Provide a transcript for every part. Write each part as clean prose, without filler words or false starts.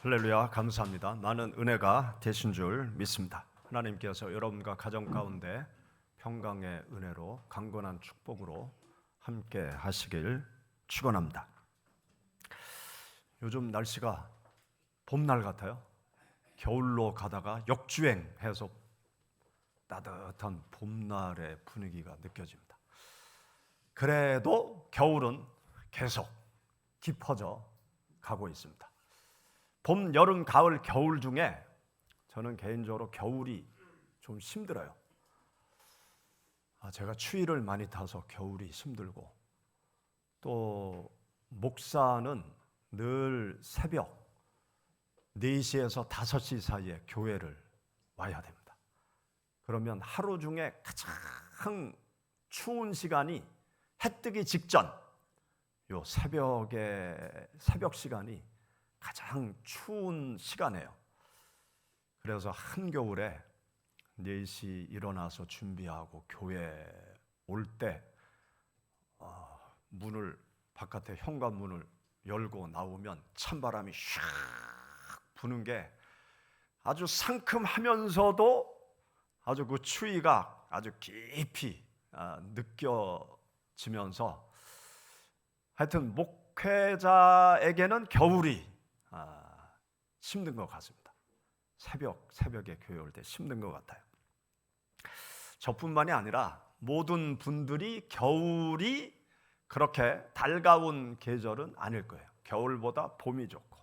할렐루야, 감사합니다. 많은 은혜가 되신 줄 믿습니다. 하나님께서 여러분과 가정 가운데 평강의 은혜로 강건한 축복으로 함께 하시길 축원합니다. 요즘 날씨가 봄날 같아요. 겨울로 가다가 역주행해서 따뜻한 봄날의 분위기가 느껴집니다. 그래도 겨울은 계속 깊어져 가고 있습니다. 봄, 여름, 가을, 겨울 중에 저는 개인적으로 겨울이 좀 힘들어요. 제가 추위를 많이 타서 겨울이 힘들고, 또 목사는 늘 새벽 4시에서 5시 사이에 교회를 와야 됩니다. 그러면 하루 중에 가장 추운 시간이 해 뜨기 직전, 요 새벽 시간이 가장 추운 시간이에요. 그래서 한겨울에 4시 일어나서 준비하고 교회 올 때 문을, 바깥에 현관문을 열고 나오면 찬바람이 샥 부는 게 아주 상큼하면서도 아주 그 추위가 아주 깊이 느껴지면서, 하여튼 목회자에게는 겨울이 힘든 것 같습니다. 새벽에 교회 올 때 힘든 것 같아요. 저뿐만이 아니라 모든 분들이 겨울이 그렇게 달가운 계절은 아닐 거예요. 겨울보다 봄이 좋고,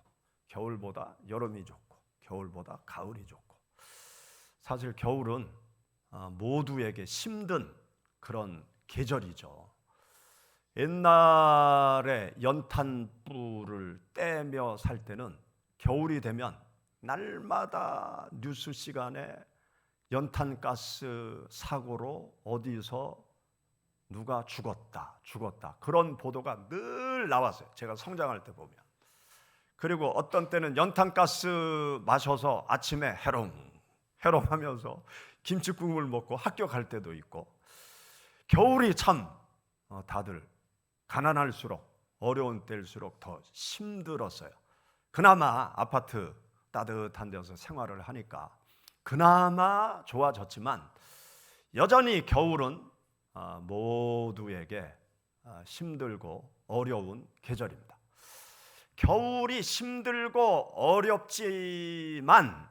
겨울보다 여름이 좋고, 겨울보다 가을이 좋고. 사실 겨울은 모두에게 힘든 그런 계절이죠. 옛날에 연탄불을 떼며 살 때는 겨울이 되면 날마다 뉴스 시간에 연탄가스 사고로 어디서 누가 죽었다 그런 보도가 늘 나왔어요. 제가 성장할 때 보면. 그리고 어떤 때는 연탄가스 마셔서 아침에 해롱 하면서 김치국물 먹고 학교 갈 때도 있고, 겨울이 참 다들 가난할수록, 어려운 때일수록 더 힘들었어요. 그나마 아파트 따뜻한 데서 생활을 하니까 그나마 좋아졌지만, 여전히 겨울은 모두에게 힘들고 어려운 계절입니다. 겨울이 힘들고 어렵지만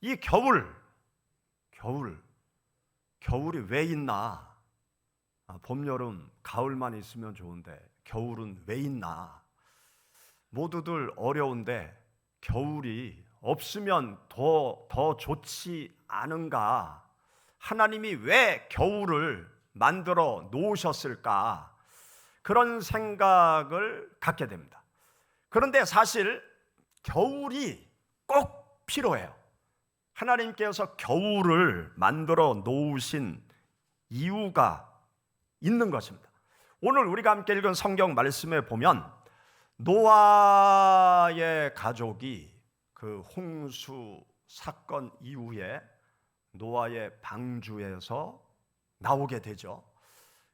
이 겨울이 왜 있나? 봄, 여름, 가을만 있으면 좋은데 겨울은 왜 있나? 모두들 어려운데 겨울이 없으면 더 좋지 않은가? 하나님이 왜 겨울을 만들어 놓으셨을까? 그런 생각을 갖게 됩니다. 그런데 사실 겨울이 꼭 필요해요. 하나님께서 겨울을 만들어 놓으신 이유가 있는 것입니다. 오늘 우리가 함께 읽은 성경 말씀에 보면 노아의 가족이 그 홍수 사건 이후에 노아의 방주에서 나오게 되죠.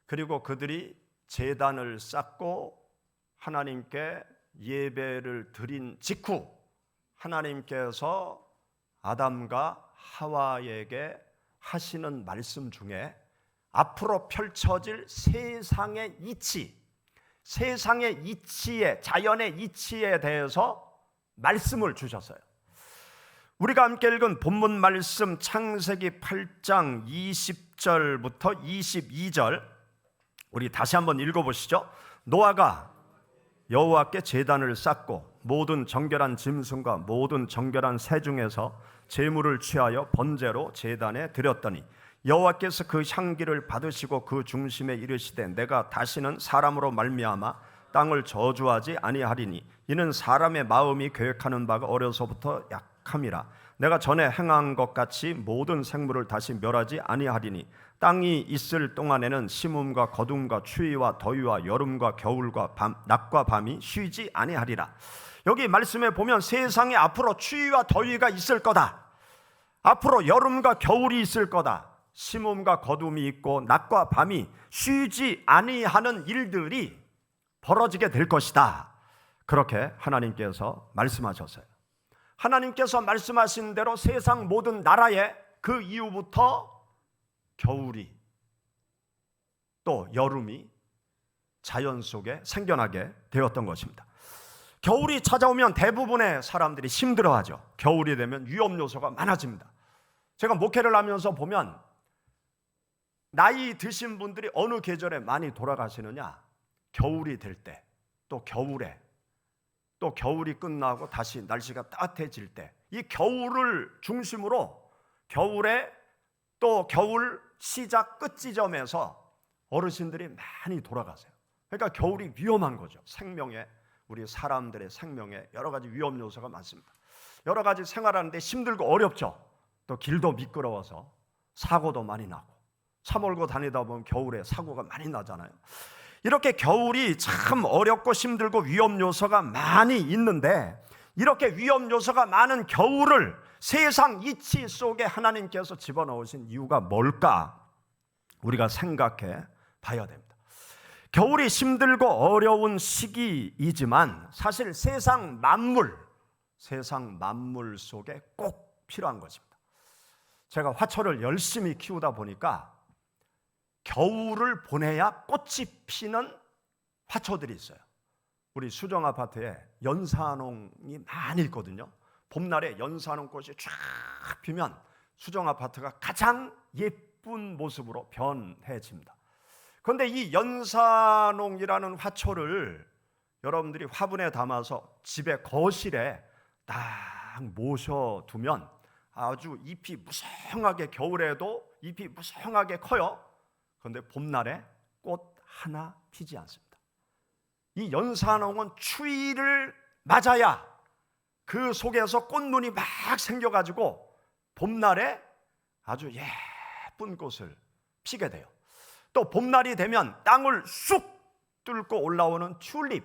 그리고 그들이 제단을 쌓고 하나님께 예배를 드린 직후 하나님께서 아담과 하와에게 하시는 말씀 중에 앞으로 펼쳐질 세상의 이치에, 자연의 이치에 대해서 말씀을 주셨어요. 우리가 함께 읽은 본문 말씀 창세기 8장 20절부터 22절 우리 다시 한번 읽어보시죠. 노아가 여호와께 제단을 쌓고 모든 정결한 짐승과 모든 정결한 새 중에서 제물을 취하여 번제로 제단에 드렸더니 여호와께서 그 향기를 받으시고 그 중심에 이르시되 내가 다시는 사람으로 말미암아 땅을 저주하지 아니하리니 이는 사람의 마음이 계획하는 바가 어려서부터 약함이라. 내가 전에 행한 것 같이 모든 생물을 다시 멸하지 아니하리니 땅이 있을 동안에는 심음과 거둠과 추위와 더위와 여름과 겨울과 낮과 밤이 쉬지 아니하리라. 여기 말씀에 보면 세상에 앞으로 추위와 더위가 있을 거다. 앞으로 여름과 겨울이 있을 거다. 심음과 거둠이 있고 낮과 밤이 쉬지 아니하는 일들이 벌어지게 될 것이다. 그렇게 하나님께서 말씀하셨어요. 하나님께서 말씀하신 대로 세상 모든 나라에 그 이후부터 겨울이 또 여름이 자연 속에 생겨나게 되었던 것입니다. 겨울이 찾아오면 대부분의 사람들이 힘들어하죠. 겨울이 되면 위험 요소가 많아집니다. 제가 목회를 하면서 보면 나이 드신 분들이 어느 계절에 많이 돌아가시느냐? 겨울이 될 때, 또 겨울에, 또 겨울이 끝나고 다시 날씨가 따뜻해질 때, 이 겨울을 중심으로 겨울에 또 겨울 시작 끝 지점에서 어르신들이 많이 돌아가세요. 그러니까 겨울이 위험한 거죠. 생명에, 우리 사람들의 생명에 여러 가지 위험 요소가 많습니다. 여러 가지 생활하는데 힘들고 어렵죠. 또 길도 미끄러워서 사고도 많이 나고, 차 몰고 다니다 보면 겨울에 사고가 많이 나잖아요. 이렇게 겨울이 참 어렵고 힘들고 위험 요소가 많이 있는데, 이렇게 위험 요소가 많은 겨울을 세상 이치 속에 하나님께서 집어넣으신 이유가 뭘까? 우리가 생각해 봐야 됩니다. 겨울이 힘들고 어려운 시기이지만 사실 세상 만물 속에 꼭 필요한 것입니다. 제가 화초를 열심히 키우다 보니까 겨울을 보내야 꽃이 피는 화초들이 있어요. 우리 수정 아파트에 연산홍이 많이 있거든요. 봄날에 연산홍 꽃이 쫙 피면 수정 아파트가 가장 예쁜 모습으로 변해집니다. 그런데 이 연산홍이라는 화초를 여러분들이 화분에 담아서 집에 거실에 딱 모셔두면 아주 잎이 무성하게, 겨울에도 잎이 무성하게 커요. 그런데 봄날에 꽃 하나 피지 않습니다. 이 연산홍은 추위를 맞아야 그 속에서 꽃눈이 막 생겨가지고 봄날에 아주 예쁜 꽃을 피게 돼요. 또 봄날이 되면 땅을 쑥 뚫고 올라오는 튤립,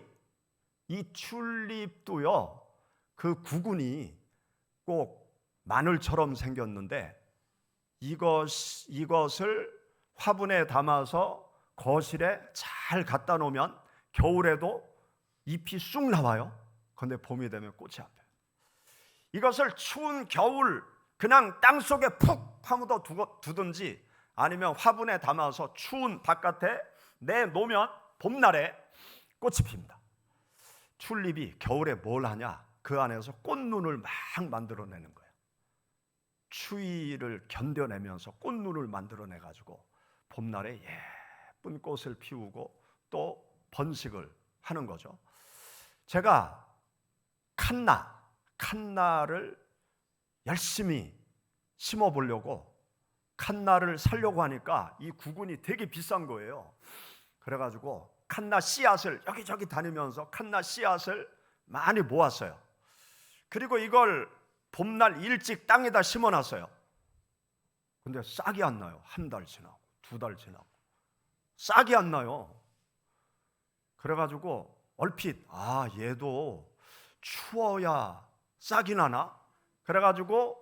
이 튤립도요, 그 구근이 꼭 마늘처럼 생겼는데 이것을 화분에 담아서 거실에 잘 갖다 놓으면 겨울에도 잎이 쑥 나와요. 그런데 봄이 되면 꽃이 안 펴요. 이것을 추운 겨울 그냥 땅속에 푹 파묻어 두든지 아니면 화분에 담아서 추운 바깥에 내놓으면 봄날에 꽃이 핍니다. 튤립이 겨울에 뭘 하냐? 그 안에서 꽃눈을 막 만들어내는 거예요. 추위를 견뎌내면서 꽃눈을 만들어내가지고 봄날에 예쁜 꽃을 피우고 또 번식을 하는 거죠. 제가 칸나를 열심히 심어보려고 칸나를 사려고 하니까 이 구근이 되게 비싼 거예요. 그래가지고 칸나 씨앗을 여기저기 다니면서 칸나 씨앗을 많이 모았어요. 그리고 이걸 봄날 일찍 땅에다 심어놨어요. 근데 싹이 안 나요. 한 달 지나고 2달 지나고 싹이 안 나요. 그래가지고 얼핏 얘도 추워야 싹이 나나? 그래가지고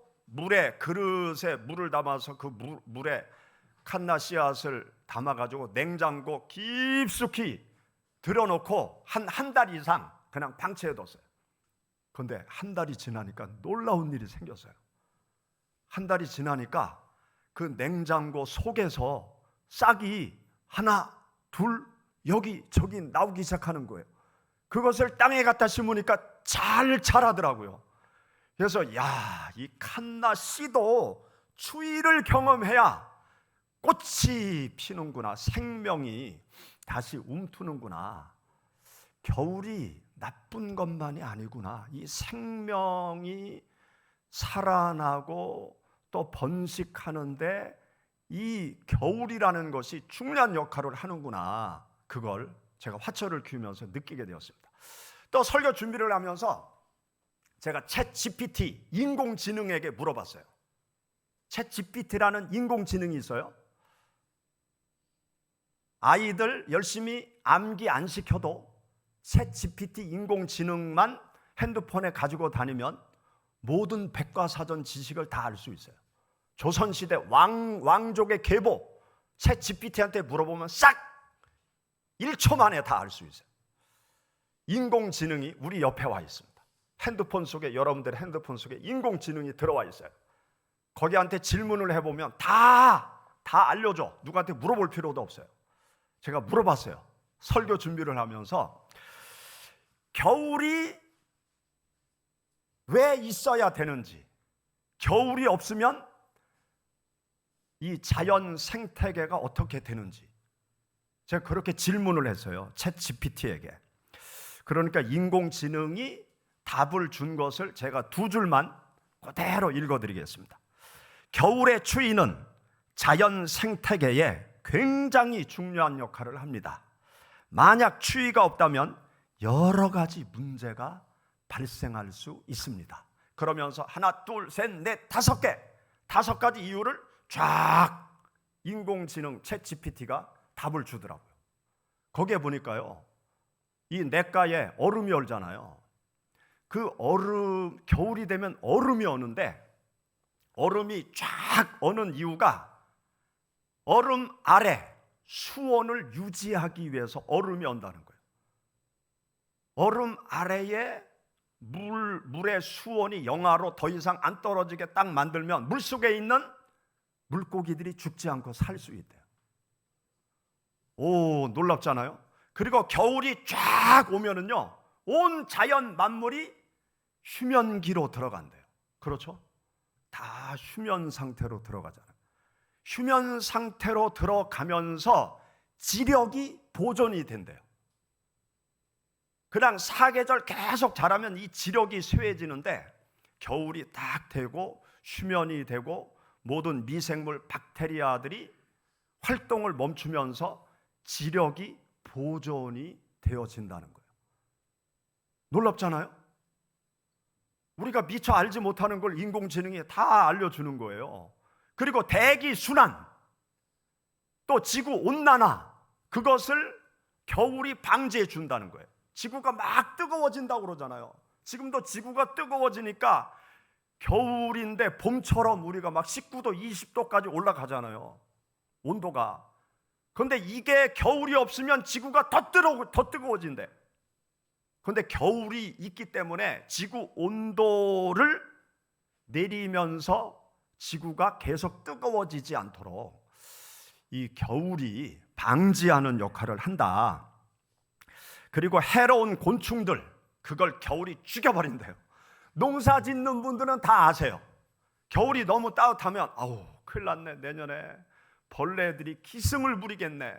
그릇에 물을 담아서 그 물에 칸나 씨앗을 담아가지고 냉장고 깊숙이 들여놓고 한 달 이상 그냥 방치해뒀어요. 그런데 한 달이 지나니까 놀라운 일이 생겼어요. 한 달이 지나니까 그 냉장고 속에서 싹이 하나, 둘, 여기저기 나오기 시작하는 거예요. 그것을 땅에 갖다 심으니까 잘 자라더라고요. 그래서 이 칸나 씨도 추위를 경험해야 꽃이 피는구나, 생명이 다시 움트는구나, 겨울이 나쁜 것만이 아니구나, 이 생명이 살아나고 또 번식하는데 이 겨울이라는 것이 중요한 역할을 하는구나, 그걸 제가 화초를 키우면서 느끼게 되었습니다. 또 설교 준비를 하면서 제가 챗 GPT, 인공지능에게 물어봤어요. 챗 GPT라는 인공지능이 있어요. 아이들 열심히 암기 안 시켜도 챗 GPT 인공지능만 핸드폰에 가지고 다니면 모든 백과사전 지식을 다 알 수 있어요. 조선시대 왕족의 계보 챗 GPT한테 물어보면 싹 1초 만에 다 알 수 있어요. 인공지능이 우리 옆에 와 있습니다. 핸드폰 속에, 여러분들의 핸드폰 속에 인공지능이 들어와 있어요. 거기한테 질문을 해보면 다 알려줘. 누구한테 물어볼 필요도 없어요. 제가 물어봤어요. 설교 준비를 하면서 겨울이 왜 있어야 되는지, 겨울이 없으면 이 자연 생태계가 어떻게 되는지 제가 그렇게 질문을 했어요. 챗 GPT에게. 그러니까 인공지능이 답을 준 것을 제가 두 줄만 그대로 읽어드리겠습니다. 겨울의 추위는 자연 생태계에 굉장히 중요한 역할을 합니다. 만약 추위가 없다면 여러 가지 문제가 발생할 수 있습니다. 그러면서 하나, 둘, 셋, 넷, 다섯 가지 이유를 쫙 인공지능 챗 GPT가 답을 주더라고요. 거기에 보니까요, 이 냇가에 얼음이 얼잖아요. 그 얼음, 겨울이 되면 얼음이 어는데, 얼음이 쫙 어는 이유가 얼음 아래 수온을 유지하기 위해서 얼음이 언다는 거예요. 얼음 아래에 물의 수온이 영하로 더 이상 안 떨어지게 딱 만들면 물속에 있는 물고기들이 죽지 않고 살 수 있대요. 오, 놀랍잖아요. 그리고 겨울이 쫙 오면은요, 온 자연 만물이 휴면기로 들어간대요. 그렇죠? 다 휴면 상태로 들어가잖아요. 휴면 상태로 들어가면서 지력이 보존이 된대요. 그냥 사계절 계속 자라면 이 지력이 쇠해지는데, 겨울이 딱 되고 휴면이 되고 모든 미생물, 박테리아들이 활동을 멈추면서 지력이 보존이 되어진다는 거예요. 놀랍잖아요? 우리가 미처 알지 못하는 걸 인공지능이 다 알려주는 거예요. 그리고 대기 순환, 또 지구 온난화, 그것을 겨울이 방지해 준다는 거예요. 지구가 막 뜨거워진다고 그러잖아요. 지금도 지구가 뜨거워지니까 겨울인데 봄처럼 우리가 막 19도, 20도까지 올라가잖아요, 온도가. 그런데 이게 겨울이 없으면 지구가 더 뜨거워진대. 그런데 겨울이 있기 때문에 지구 온도를 내리면서 지구가 계속 뜨거워지지 않도록 이 겨울이 방지하는 역할을 한다. 그리고 해로운 곤충들, 그걸 겨울이 죽여버린대요. 농사 짓는 분들은 다 아세요. 겨울이 너무 따뜻하면 아우 큰일 났네, 내년에 벌레들이 기승을 부리겠네.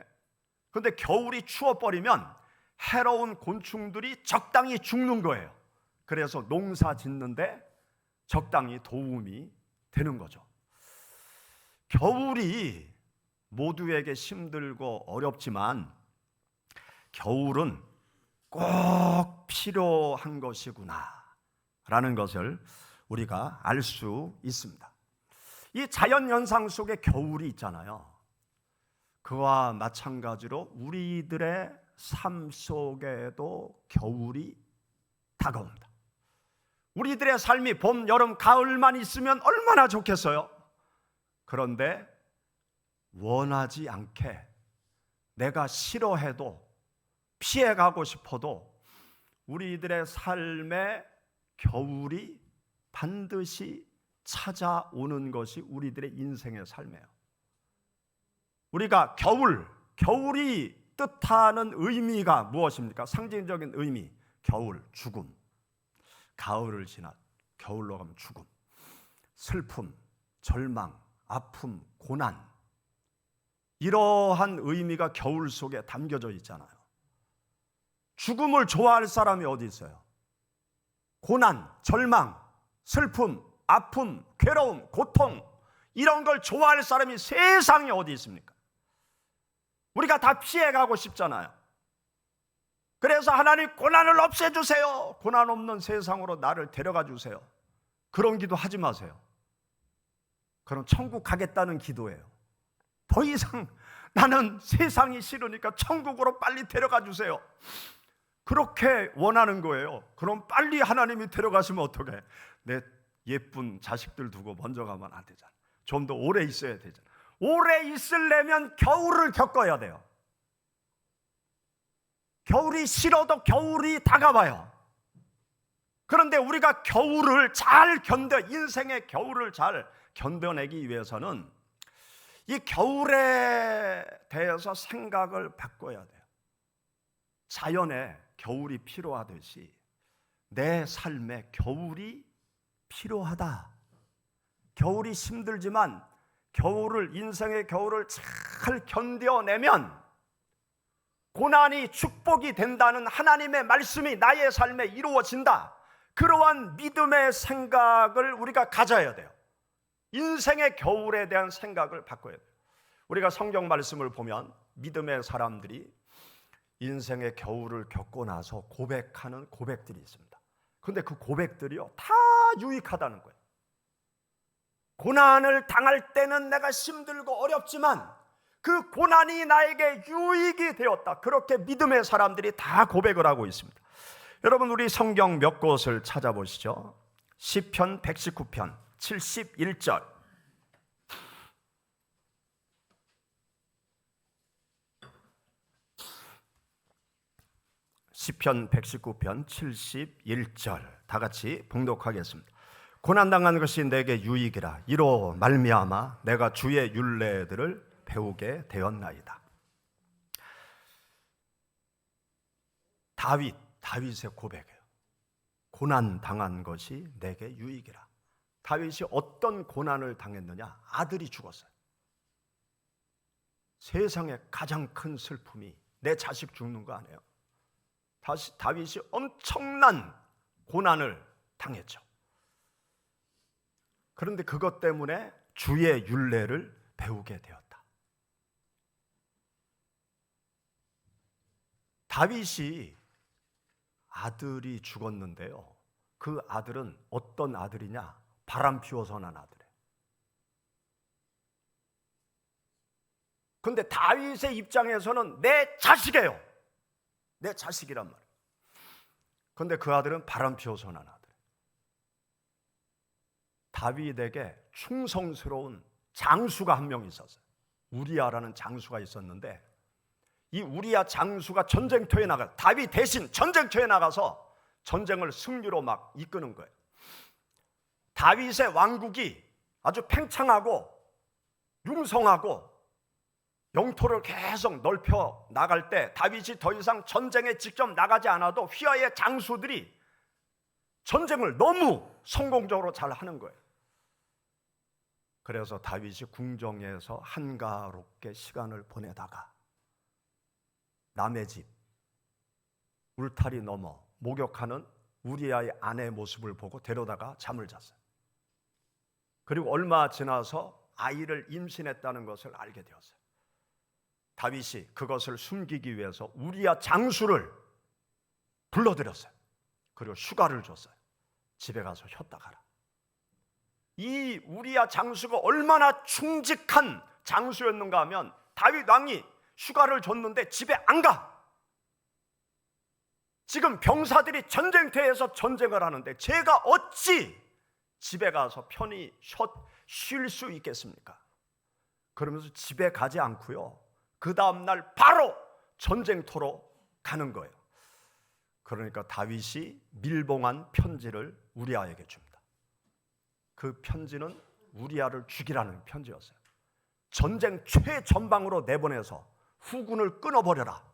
그런데 겨울이 추워버리면 해로운 곤충들이 적당히 죽는 거예요. 그래서 농사 짓는데 적당히 도움이 되는 거죠. 겨울이 모두에게 힘들고 어렵지만 겨울은 꼭 필요한 것이구나 라는 것을 우리가 알 수 있습니다. 이 자연현상 속에 겨울이 있잖아요. 그와 마찬가지로 우리들의 삶 속에도 겨울이 다가옵니다. 우리들의 삶이 봄, 여름, 가을만 있으면 얼마나 좋겠어요. 그런데 원하지 않게 내가 싫어해도 피해가고 싶어도 우리들의 삶에 겨울이 반드시 찾아오는 것이 우리들의 인생의 삶이에요. 우리가 겨울이 뜻하는 의미가 무엇입니까? 상징적인 의미, 겨울, 죽음. 가을을 지나 겨울로 가면 죽음, 슬픔, 절망, 아픔, 고난, 이러한 의미가 겨울 속에 담겨져 있잖아요. 죽음을 좋아할 사람이 어디 있어요? 고난, 절망, 슬픔, 아픔, 괴로움, 고통, 이런 걸 좋아할 사람이 세상에 어디 있습니까? 우리가 다 피해가고 싶잖아요. 그래서 하나님, 고난을 없애주세요. 고난 없는 세상으로 나를 데려가 주세요. 그런 기도 하지 마세요. 그럼 천국 가겠다는 기도예요. 더 이상 나는 세상이 싫으니까 천국으로 빨리 데려가 주세요. 그렇게 원하는 거예요. 그럼 빨리 하나님이 데려가시면 어떡해? 내 예쁜 자식들 두고 먼저 가면 안 되잖아. 좀 더 오래 있어야 되잖아. 오래 있으려면 겨울을 겪어야 돼요. 겨울이 싫어도 겨울이 다가와요. 그런데 우리가 겨울을 잘 인생의 겨울을 잘 견뎌내기 위해서는 이 겨울에 대해서 생각을 바꿔야 돼요. 자연에 겨울이 필요하듯이 내 삶에 겨울이 필요하다. 겨울이 힘들지만 인생의 겨울을 잘 견뎌내면 고난이 축복이 된다는 하나님의 말씀이 나의 삶에 이루어진다. 그러한 믿음의 생각을 우리가 가져야 돼요. 인생의 겨울에 대한 생각을 바꿔야 돼요. 우리가 성경 말씀을 보면 믿음의 사람들이 인생의 겨울을 겪고 나서 고백하는 고백들이 있습니다. 그런데 그 고백들이요, 다 유익하다는 거예요. 고난을 당할 때는 내가 힘들고 어렵지만 그 고난이 나에게 유익이 되었다. 그렇게 믿음의 사람들이 다 고백을 하고 있습니다. 여러분, 우리 성경 몇 곳을 찾아보시죠. 시편 119편 71절. 시편 119편 71절 다 같이 봉독하겠습니다. 고난당한 것이 내게 유익이라. 이로 말미암아 내가 주의 율례들을 배우게 되었나이다. 다윗의 고백이에요. 고난당한 것이 내게 유익이라. 다윗이 어떤 고난을 당했느냐? 아들이 죽었어요. 세상에 가장 큰 슬픔이 내 자식 죽는 거 아니에요? 다윗이 엄청난 고난을 당했죠. 그런데 그것 때문에 주의 율례를 배우게 되었다. 다윗이 아들이 죽었는데요, 그 아들은 어떤 아들이냐? 바람 피워서 난 아들이에요. 그런데 다윗의 입장에서는 내 자식이에요. 내 자식이란 말이에요. 그런데 그 아들은 바람 피워서 난 아들. 다윗에게 충성스러운 장수가 한 명 있었어요. 우리아라는 장수가 있었는데, 이 우리아 장수가 전쟁터에 나가, 다윗 대신 전쟁터에 나가서 전쟁을 승리로 막 이끄는 거예요. 다윗의 왕국이 아주 팽창하고 융성하고 영토를 계속 넓혀 나갈 때 다윗이 더 이상 전쟁에 직접 나가지 않아도 휘하의 장수들이 전쟁을 너무 성공적으로 잘 하는 거예요. 그래서 다윗이 궁정에서 한가롭게 시간을 보내다가 남의 집 울타리 넘어 목욕하는 우리아의 아내의 모습을 보고 데려다가 잠을 잤어요. 그리고 얼마 지나서 아이를 임신했다는 것을 알게 되었어요. 다윗이 그것을 숨기기 위해서 우리아 장수를 불러들였어요. 그리고 휴가를 줬어요. 집에 가서 쉬었다 가라. 이 우리아 장수가 얼마나 충직한 장수였는가 하면 다윗 왕이 휴가를 줬는데 집에 안 가. 지금 병사들이 전쟁터에서 전쟁을 하는데 제가 어찌 집에 가서 편히 쉴 수 있겠습니까? 그러면서 집에 가지 않고요, 그 다음날 바로 전쟁터로 가는 거예요. 그러니까 다윗이 밀봉한 편지를 우리아에게 줍니다. 그 편지는 우리아를 죽이라는 편지였어요. 전쟁 최전방으로 내보내서 후군을 끊어버려라.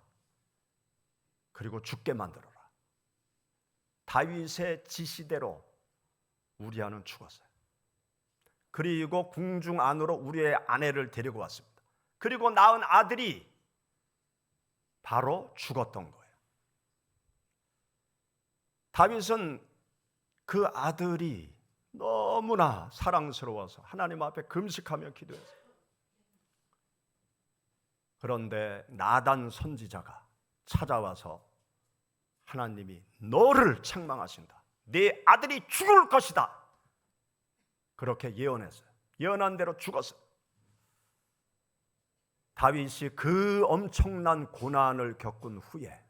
그리고 죽게 만들어라. 다윗의 지시대로 우리아는 죽었어요. 그리고 궁중 안으로 우리의 아내를 데리고 왔습니다. 그리고 낳은 아들이 바로 죽었던 거예요. 다윗은 그 아들이 너무나 사랑스러워서 하나님 앞에 금식하며 기도했어요. 그런데 나단 선지자가 찾아와서 하나님이 너를 책망하신다. 네 아들이 죽을 것이다. 그렇게 예언했어요. 예언한 대로 죽었어요. 다윗이 그 엄청난 고난을 겪은 후에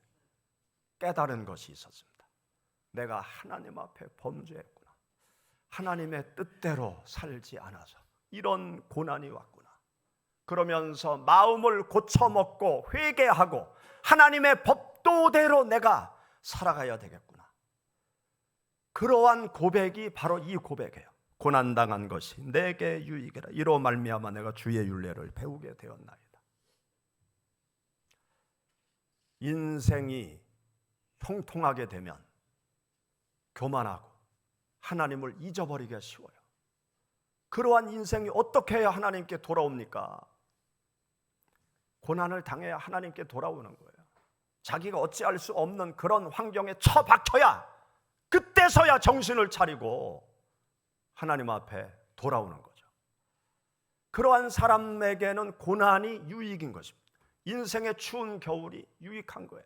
깨달은 것이 있었습니다. 내가 하나님 앞에 범죄했구나. 하나님의 뜻대로 살지 않아서 이런 고난이 왔구나. 그러면서 마음을 고쳐먹고 회개하고 하나님의 법도대로 내가 살아가야 되겠구나. 그러한 고백이 바로 이 고백이에요. 고난당한 것이 내게 유익이라. 이로 말미암아 내가 주의 율례를 배우게 되었나이다. 인생이 형통하게 되면 교만하고 하나님을 잊어버리기가 쉬워요. 그러한 인생이 어떻게 해야 하나님께 돌아옵니까? 고난을 당해야 하나님께 돌아오는 거예요. 자기가 어찌할 수 없는 그런 환경에 처박혀야, 그때서야 정신을 차리고 하나님 앞에 돌아오는 거죠. 그러한 사람에게는 고난이 유익인 것입니다. 인생의 추운 겨울이 유익한 거예요.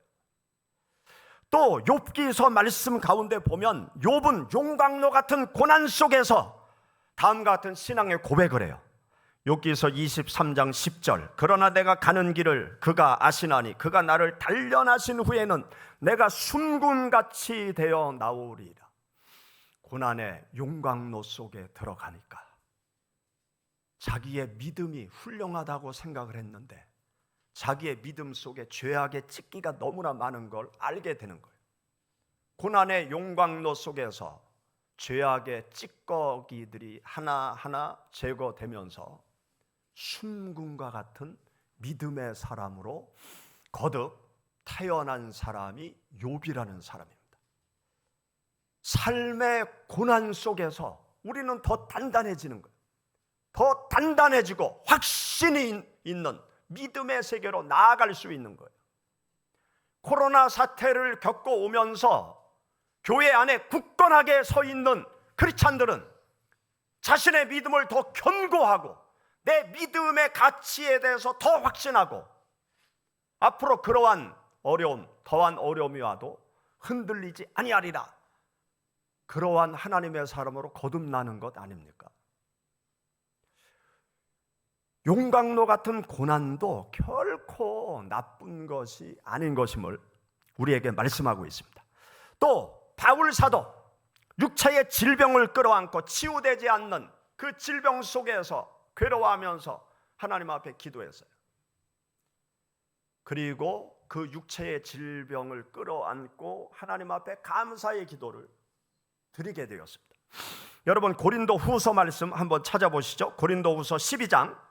또 욥기서 말씀 가운데 보면 욥은 용광로 같은 고난 속에서 다음과 같은 신앙의 고백을 해요. 욥기서 23장 10절. 그러나 내가 가는 길을 그가 아시나니 그가 나를 단련하신 후에는 내가 순금같이 되어 나오리라. 고난의 용광로 속에 들어가니까 자기의 믿음이 훌륭하다고 생각을 했는데 자기의 믿음 속에 죄악의 찌기가 너무나 많은 걸 알게 되는 거예요. 고난의 용광로 속에서 죄악의 찌꺼기들이 하나하나 제거되면서 순금과 같은 믿음의 사람으로 거듭 태어난 사람이 욥이라는 사람입니다. 삶의 고난 속에서 우리는 더 단단해지는 거예요. 더 단단해지고 확신이 있는 믿음의 세계로 나아갈 수 있는 거예요. 코로나 사태를 겪어오면서 교회 안에 굳건하게 서 있는 크리스찬들은 자신의 믿음을 더 견고하고 내 믿음의 가치에 대해서 더 확신하고 앞으로 그러한 어려움, 더한 어려움이 와도 흔들리지 아니하리라. 그러한 하나님의 사람으로 거듭나는 것 아닙니까? 용광로 같은 고난도 결코 나쁜 것이 아닌 것임을 우리에게 말씀하고 있습니다. 또 바울 사도 육체의 질병을 끌어안고 치유되지 않는 그 질병 속에서 괴로워하면서 하나님 앞에 기도했어요. 그리고 그 육체의 질병을 끌어안고 하나님 앞에 감사의 기도를 드리게 되었습니다. 여러분 고린도 후서 말씀 한번 찾아보시죠. 고린도 후서 12장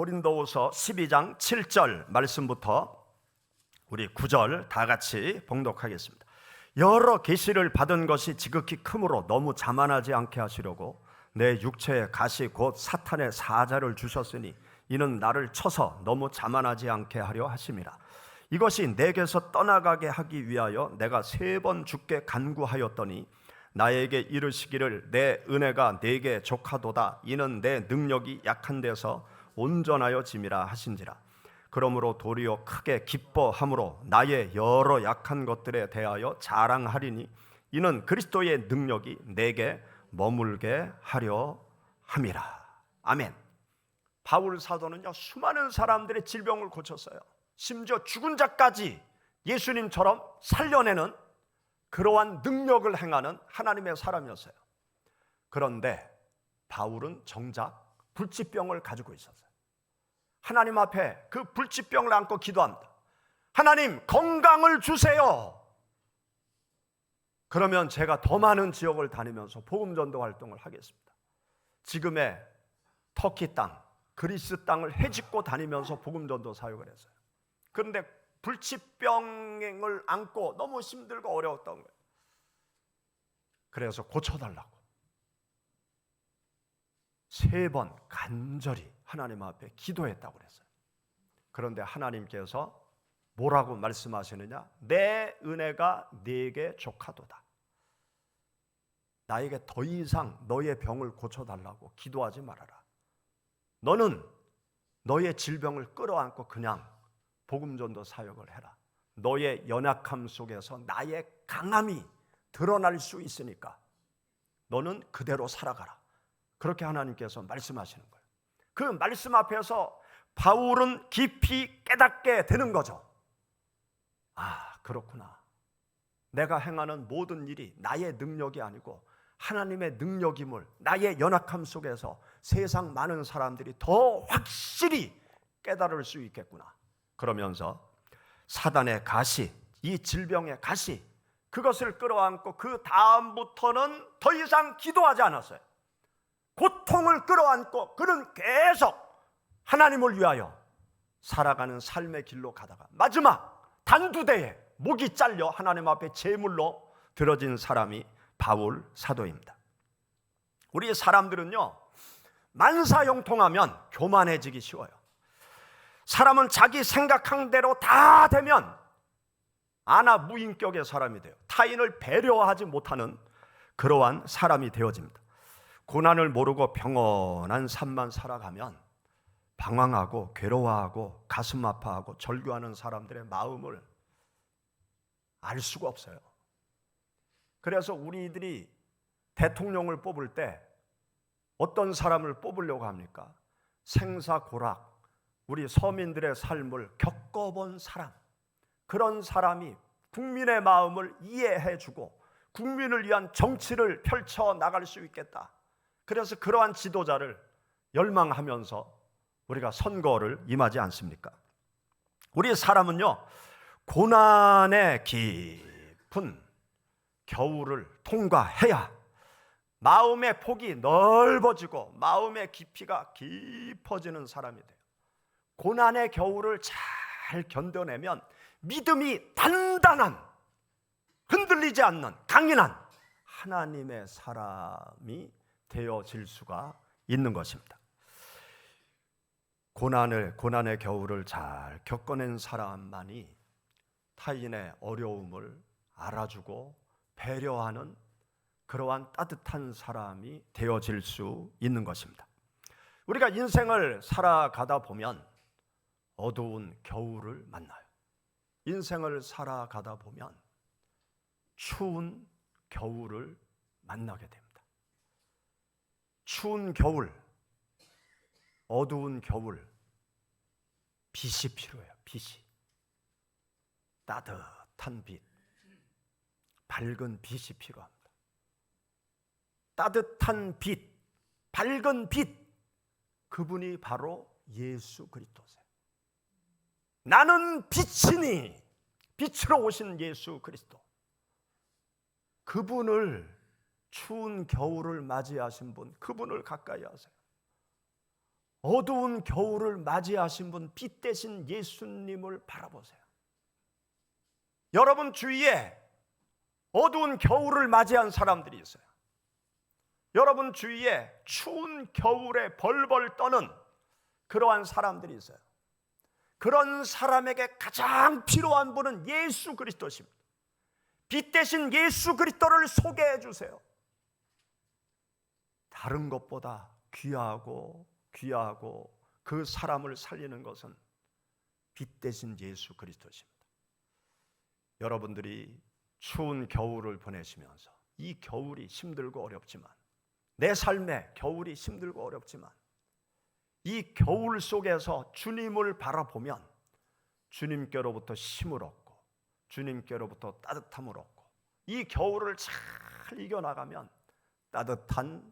고린도후서 12장 7절 말씀부터 우리 9절 다 같이 봉독하겠습니다. 여러 계시를 받은 것이 지극히 크므로 너무 자만하지 않게 하시려고 내 육체에 가시 곧 사탄의 사자를 주셨으니 이는 나를 쳐서 너무 자만하지 않게 하려 하심이라. 이것이 내게서 떠나가게 하기 위하여 내가 3번 주께 간구하였더니 나에게 이르시기를 내 은혜가 네게 족하도다. 이는 내 능력이 약한 데서 온전하여 짐이라 하신지라. 그러므로 도리어 크게 기뻐함으로 나의 여러 약한 것들에 대하여 자랑하리니 이는 그리스도의 능력이 내게 머물게 하려 함이라. 아멘. 바울 사도는요 수많은 사람들의 질병을 고쳤어요. 심지어 죽은 자까지 예수님처럼 살려내는 그러한 능력을 행하는 하나님의 사람이었어요. 그런데 바울은 정작 불치병을 가지고 있었어요. 하나님 앞에 그 불치병을 안고 기도합니다. 하나님 건강을 주세요. 그러면 제가 더 많은 지역을 다니면서 복음전도 활동을 하겠습니다. 지금의 터키 땅, 그리스 땅을 헤집고 다니면서 복음전도 사역을 했어요. 그런데 불치병을 안고 너무 힘들고 어려웠던 거예요. 그래서 고쳐달라고 3번 간절히 하나님 앞에 기도했다고 그랬어요. 그런데 하나님께서 뭐라고 말씀하시느냐? 내 은혜가 네게 족하도다. 나에게 더 이상 너의 병을 고쳐달라고 기도하지 말아라. 너는 너의 질병을 끌어안고 그냥 복음전도 사역을 해라. 너의 연약함 속에서 나의 강함이 드러날 수 있으니까 너는 그대로 살아가라. 그렇게 하나님께서 말씀하시는 거예요. 그 말씀 앞에서 바울은 깊이 깨닫게 되는 거죠. 아, 그렇구나. 내가 행하는 모든 일이 나의 능력이 아니고 하나님의 능력임을 나의 연약함 속에서 세상 많은 사람들이 더 확실히 깨달을 수 있겠구나. 그러면서 사단의 가시, 이 질병의 가시, 그것을 끌어안고 그 다음부터는 더 이상 기도하지 않았어요. 고통을 끌어안고 그는 계속 하나님을 위하여 살아가는 삶의 길로 가다가 마지막 단두대에 목이 잘려 하나님 앞에 제물로 들어진 사람이 바울 사도입니다. 우리 사람들은요, 만사형통하면 교만해지기 쉬워요. 사람은 자기 생각한 대로 다 되면 아나무인격의 사람이 돼요. 타인을 배려하지 못하는 그러한 사람이 되어집니다. 고난을 모르고 평온한 삶만 살아가면 방황하고 괴로워하고 가슴 아파하고 절규하는 사람들의 마음을 알 수가 없어요. 그래서 우리들이 대통령을 뽑을 때 어떤 사람을 뽑으려고 합니까? 생사고락, 우리 서민들의 삶을 겪어본 사람, 그런 사람이 국민의 마음을 이해해주고 국민을 위한 정치를 펼쳐 나갈 수 있겠다. 그래서 그러한 지도자를 열망하면서 우리가 선거를 임하지 않습니까? 우리 사람은요, 고난의 깊은 겨울을 통과해야 마음의 폭이 넓어지고 마음의 깊이가 깊어지는 사람이 돼요. 고난의 겨울을 잘 견뎌내면 믿음이 단단한, 흔들리지 않는 강인한 하나님의 사람이 되어질 수가 있는 것입니다. 고난의 겨울을 잘 겪어낸 사람만이 타인의 어려움을 알아주고 배려하는 그러한 따뜻한 사람이 되어질 수 있는 것입니다. 우리가 인생을 살아가다 보면 어두운 겨울을 만나요. 인생을 살아가다 보면 추운 겨울을 만나게 됩니다. 추운 겨울, 어두운 겨울, 빛이 필요해요. 빛이. 따뜻한 빛, 밝은 빛이 필요합니다. 따뜻한 빛, 밝은 빛, 그분이 바로 예수 그리스도세요. 나는 빛이니, 빛으로 오신 예수 그리스도, 그분을, 추운 겨울을 맞이하신 분, 그분을 가까이 하세요. 어두운 겨울을 맞이하신 분, 빛 대신 예수님을 바라보세요. 여러분 주위에 어두운 겨울을 맞이한 사람들이 있어요. 여러분 주위에 추운 겨울에 벌벌 떠는 그러한 사람들이 있어요. 그런 사람에게 가장 필요한 분은 예수 그리스도십니다. 빛 대신 예수 그리스도를 소개해 주세요. 다른 것보다 귀하고 그 사람을 살리는 것은 빛 대신 예수 그리스도십니다. 여러분들이 추운 겨울을 보내시면서 이 겨울이 힘들고 어렵지만, 내 삶의 겨울이 힘들고 어렵지만 이 겨울 속에서 주님을 바라보면 주님께로부터 힘을 얻고 주님께로부터 따뜻함을 얻고 이 겨울을 잘 이겨나가면 따뜻한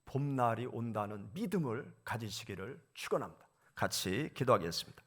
봄날이 온다는 믿음을 가지시기를 축원합니다. 같이 기도하겠습니다.